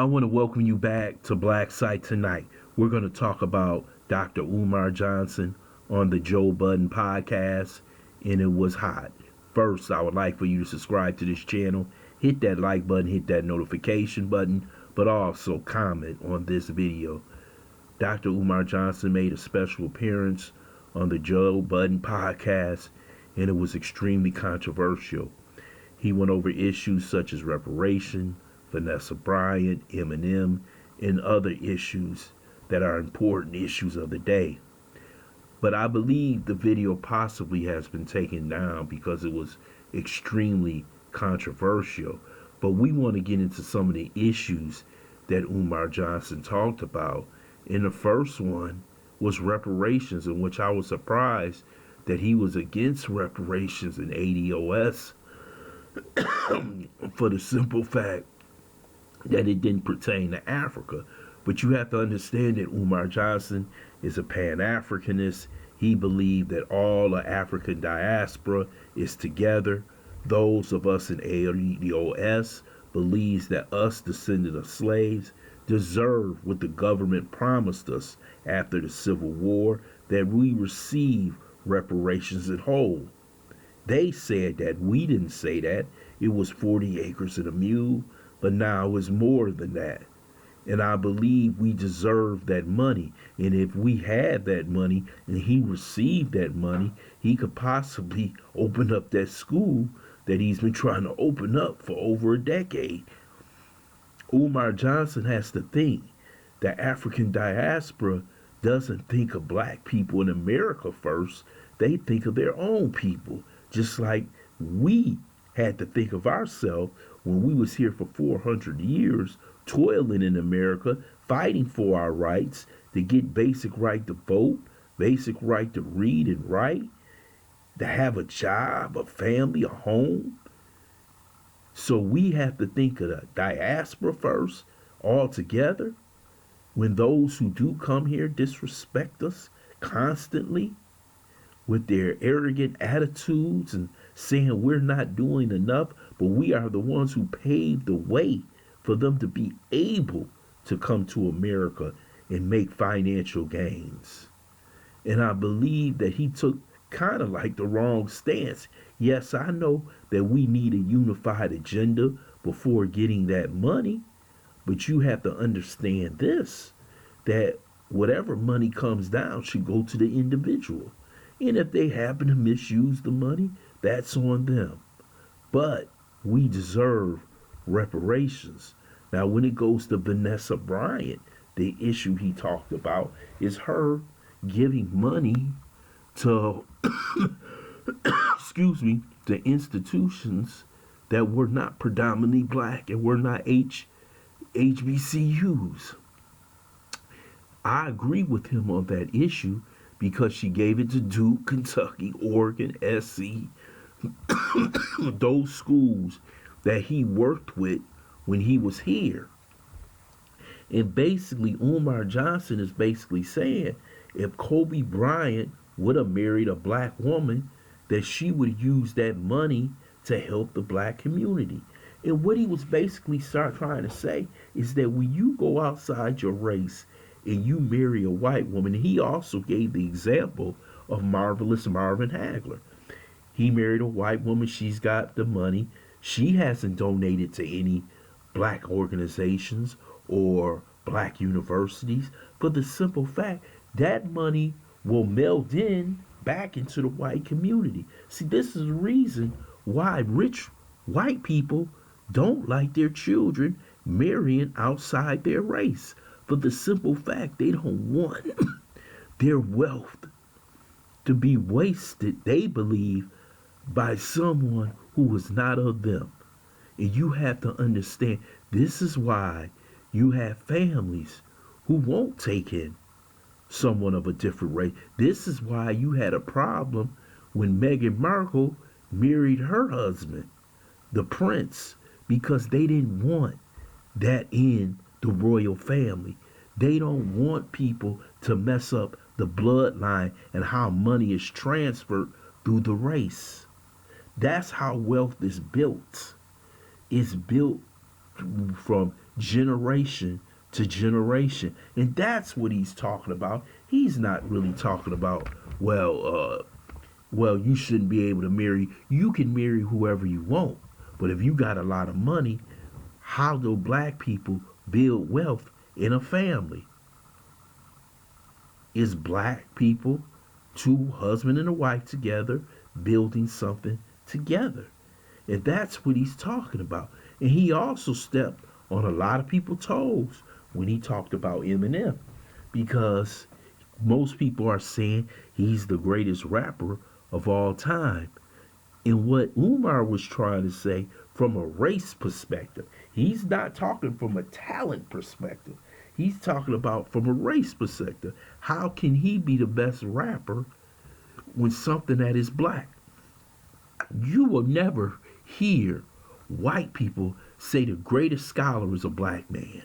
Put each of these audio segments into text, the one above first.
I want to welcome you back to BLACKSITE tonight. We're going to talk about Dr. Umar Johnson on the Joe Budden Podcast, and it was hot. First, I would like for you to subscribe to this channel, hit that like button, hit that notification button, but also comment on this video. Dr. Umar Johnson made a special appearance on the Joe Budden Podcast, and it was extremely controversial. He went over issues such as reparations, Vanessa, Bryant, Eminem, and other issues that are important issues of the day. But I believe the video possibly has been taken down because it was extremely controversial. But we want to get into some of the issues that Umar Johnson talked about. And the first one was reparations, in which I was surprised that he was against reparations and ADOS for the simple fact that it didn't pertain to Africa. But you have to understand that Umar Johnson is a Pan-Africanist. He believed that all the African diaspora is together. Those of us in ADOS believes that us, descendants of slaves, deserve what the government promised us after the Civil War, that we receive reparations in whole. They said that. We didn't say that. It was 40 acres and a mule, but now it's more than that. And I believe we deserve that money. And if we had that money and he received that money, he could possibly open up that school that he's been trying to open up for over a decade. Umar Johnson has to think that African diaspora doesn't think of black people in America first. They think of their own people, just like we had to think of ourselves when we was here for 400 years, toiling in America, fighting for our rights, to get basic right to vote, basic right to read and write, to have a job, a family, a home. So we have to think of the diaspora first, all together. When those who do come here disrespect us constantly with their arrogant attitudes and saying we're not doing enough, but we are the ones who paved the way for them to be able to come to America and make financial gains. And I believe that he took kind of like the wrong stance. Yes, I know that we need a unified agenda before getting that money, but you have to understand this, that whatever money comes down should go to the individual. And if they happen to misuse the money, that's on them. But we deserve reparations. Now, when it goes to Vanessa Bryant, the issue he talked about is her giving money to, to institutions that were not predominantly black and were not HBCUs. I agree with him on that issue because she gave it to Duke, Kentucky, Oregon, SC, those schools that he worked with when he was here. And basically, Umar Johnson is basically saying if Kobe Bryant would have married a black woman, that she would use that money to help the black community. And what he was basically trying to say is that when you go outside your race and you marry a white woman, he also gave the example of Marvelous Marvin Hagler. He married a white woman. She's got the money. She hasn't donated to any black organizations or black universities for the simple fact that money will meld in back into the white community. See, this is the reason why rich white people don't like their children marrying outside their race. For the simple fact they don't want their wealth to be wasted, they believe, by someone who is not of them. And you have to understand, this is why you have families who won't take in someone of a different race. This is why you had a problem when Meghan Markle married her husband, the prince, because they didn't want that in the royal family. They don't want people to mess up the bloodline and how money is transferred through the race. That's how wealth is built. It's built from generation to generation. And that's what he's talking about. He's not really talking about, well, you shouldn't be able to marry. You can marry whoever you want. But if you got a lot of money, how do black people build wealth in a family? Is black people, two husband and a wife together, building something together. And that's what he's talking about. And he also stepped on a lot of people's toes when he talked about Eminem, because most people are saying he's the greatest rapper of all time. And what Umar was trying to say from a race perspective, he's not talking from a talent perspective. He's talking about from a race perspective. How can he be the best rapper when something that is black? You will never hear white people say the greatest scholar is a black man.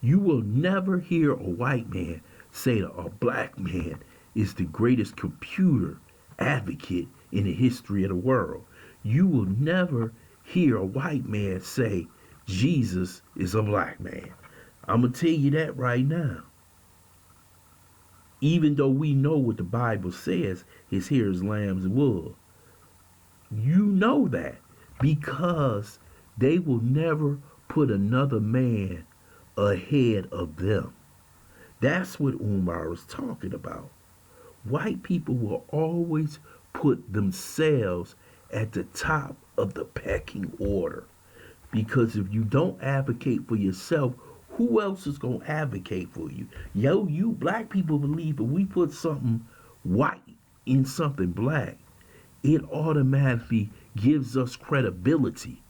You will never hear a white man say that a black man is the greatest computer advocate in the history of the world. You will never hear a white man say Jesus is a black man. I'm going to tell you that right now. Even though we know what the Bible says, his hair is lamb's wool. You know that because they will never put another man ahead of them. That's what Umar is talking about. White people will always put themselves at the top of the pecking order. Because if you don't advocate for yourself, who else is going to advocate for you? You black people believe if we put something white in something black, it automatically gives us credibility.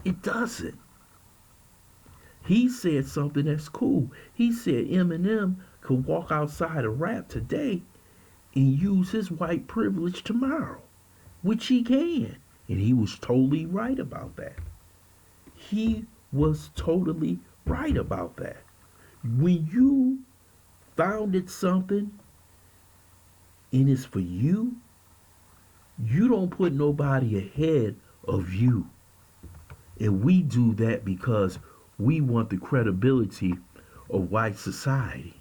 It doesn't. He said something that's cool. He said Eminem could walk outside and rap today and use his white privilege tomorrow, which he can. And he was totally right about that. He was totally right about that. When you founded something and it's for you, you don't put nobody ahead of you. And we do that because we want the credibility of white society.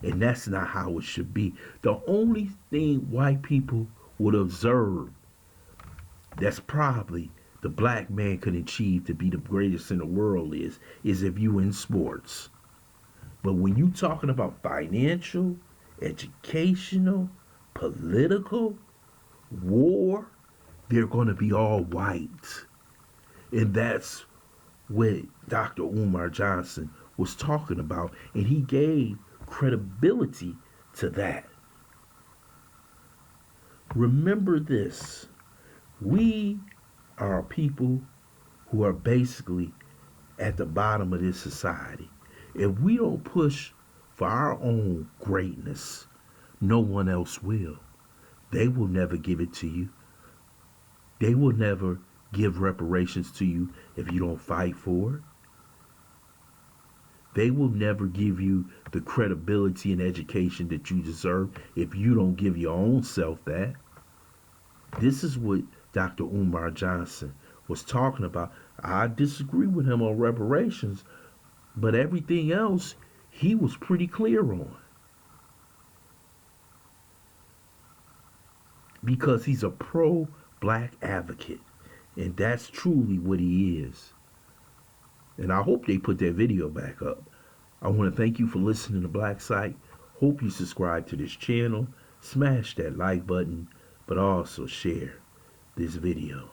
And that's not how it should be. The only thing white people would observe that's probably the black man could achieve to be the greatest in the world is if you in sports. But when you talking about financial, educational, political, war, they're going to be all white. And that's what Dr. Umar Johnson was talking about. And he gave credibility to that. Remember this. We are people who are basically at the bottom of this society. If we don't push for our own greatness, no one else will. They will never give it to you. They will never give reparations to you if you don't fight for it. They will never give you the credibility and education that you deserve if you don't give your own self that. This is what Dr. Umar Johnson was talking about. I disagree with him on reparations, but everything else he was pretty clear on. Because he's a pro-black advocate. And that's truly what he is. And I hope they put that video back up. I want to thank you for listening to BLACKSITE. Hope you subscribe to this channel. Smash that like button, but also share this video.